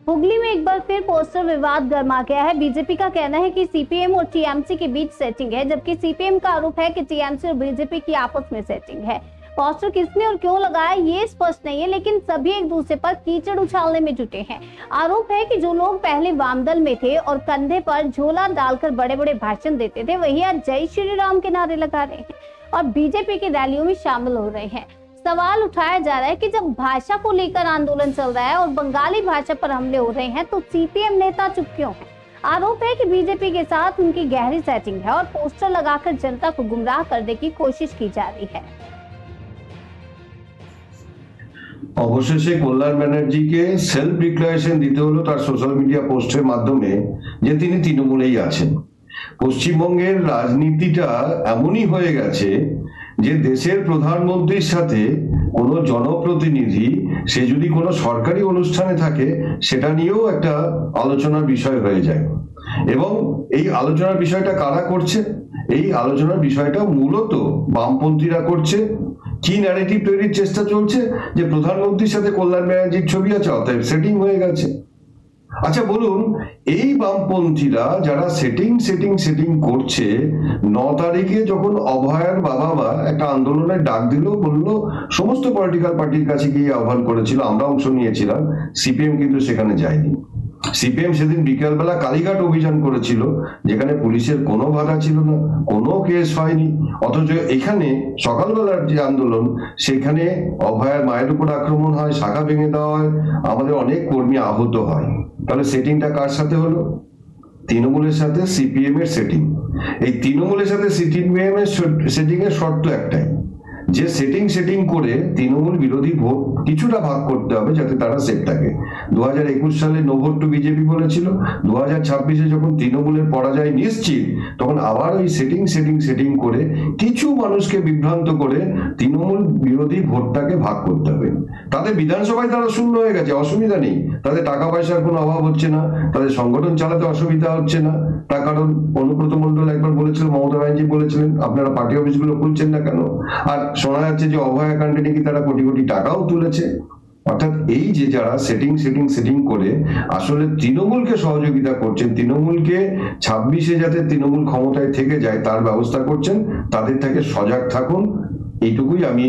हुगली में एक बार फिर पोस्टर विवाद गर्मा गया है। बीजेपी का कहना है कि सीपीएम और टीएमसी के बीच सेटिंग है, जबकि सीपीएम का आरोप है कि टीएमसी और बीजेपी की आपस में सेटिंग है। पोस्टर किसने और क्यों लगाया ये स्पष्ट नहीं है, लेकिन सभी एक दूसरे पर कीचड़ उछालने में जुटे हैं। आरोप है कि जो लोग पहले वामदल में थे और कंधे पर झोला डालकर बड़े बड़े भाषण देते थे, वही आज जय श्री राम के नारे लगा रहे हैं और बीजेपी की रैलियों में शामिल हो रहे हैं। सवाल उठाया जा रहा है कि जब भाषा को लेकर आंदोलन चल रहा है और बंगाली भाषा पर हमले हो रहे हैं, तो सीपीएम नेता चुप क्यों हैं? आरोप है कि बीजेपी के साथ उनकी गहरी सेटिंग है और पोस्टर लगाकर जनता को गुमराह करने की कोशिश की जा रही है। অবশেষে কল্যাণ ব্যানার্জিকে সেলফ ডিক্লারেশন দিতে হলো তার সোশ্যাল মিডিয়া পোস্টের মাধ্যমে যে তিনি তৃণমূলেই আছেন। পশ্চিমবঙ্গের রাজনীতিটা এমনই হয়ে গেছে যে দেশের প্রধানমন্ত্রীর সাথে কোনো জনপ্রতিনিধি সে যদি কোনো সরকারি অনুষ্ঠানে থাকে সেটা নিয়েও একটা আলোচনার বিষয় হয়ে যায়। এবং এই আলোচনার বিষয়টা কারা করছে? এই আলোচনার বিষয়টা মূলত বামপন্থীরা করছে। কি ন্যারেটিভ তৈরির চেষ্টা চলছে যে প্রধানমন্ত্রীর সাথে কল্যাণ ব্যানার্জির ছবি আছে, অতএব সেটিং হয়ে গেছে। আচ্ছা বলুন, এই বামপন্থীরা যারা সেটিং করছে, 9 তারিখে যখন অভয়ার বাবা মা একটা আন্দোলনের ডাক দিল, বললো সমস্ত পলিটিক্যাল পার্টির কাছে গিয়ে আহ্বান করেছিল, আমরা অংশ নিয়েছিলাম, সিপিএম কিন্তু সেখানে যায়নি। সিপিএম সেদিন বিকালবেলা কালীঘাট অভিযান করেছিল, যেখানে পুলিশের কোনো বাধা ছিল না, কোনো কেস হয়নি। অথচ এখানে সকালবেলার যে আন্দোলন, সেখানে অভয়ার মায়ের উপর আক্রমণ হয়, শাখা ভেঙে দেওয়া হয়, আমাদের অনেক কর্মী আহত হয়। তাহলে সেটিংটা কার সাথে হলো? তৃণমূলের সাথে সিপিএম এর সেটিং। এই তৃণমূলের সাথে সিপিএম এর সেটিং এর শর্ত একটাই, যে সেটিং করে তৃণমূল বিরোধী ভোট কিছুটা ভাগ করতে হবে যাতে তারা সেফ থাকে। 2021 সালে নো ভোট টু বিজেপি বলেছিল, 2026-এ যখন তৃণমূলের পরাজয় নিশ্চিত, তখন আবার ওই সেটিং করে কিছু মানুষকে বিভ্রান্ত করে তৃণমূল বিরোধী ভোটটাকে ভাগ করতে হবে। তাদের বিধানসভায় তারা শূন্য হয়ে গেছে, অসুবিধা নেই, তাদের টাকা পয়সার কোনো অভাব হচ্ছে না, তাদের সংগঠন চালাতে অসুবিধা হচ্ছে না। তার কারণ অনুব্রত মণ্ডল একবার বলেছিল, মমতা ব্যানার্জি বলেছিলেন, আপনারা পার্টি অফিসগুলো খুলছেন না কেন? আর শোনা যাচ্ছে যে অভয়া কাণ্ডে নাকি তারা কোটি কোটি টাকাও তুলেছে। অর্থাৎ এই যে যারা সেটিং করে আসলে তৃণমূলকে সহযোগিতা করছেন, তৃণমূলকে 26-এ যাতে তৃণমূল ক্ষমতায় থেকে যায় তার ব্যবস্থা করছেন, তাদের থেকে সজাগ থাকুন, এইটুকুই আমি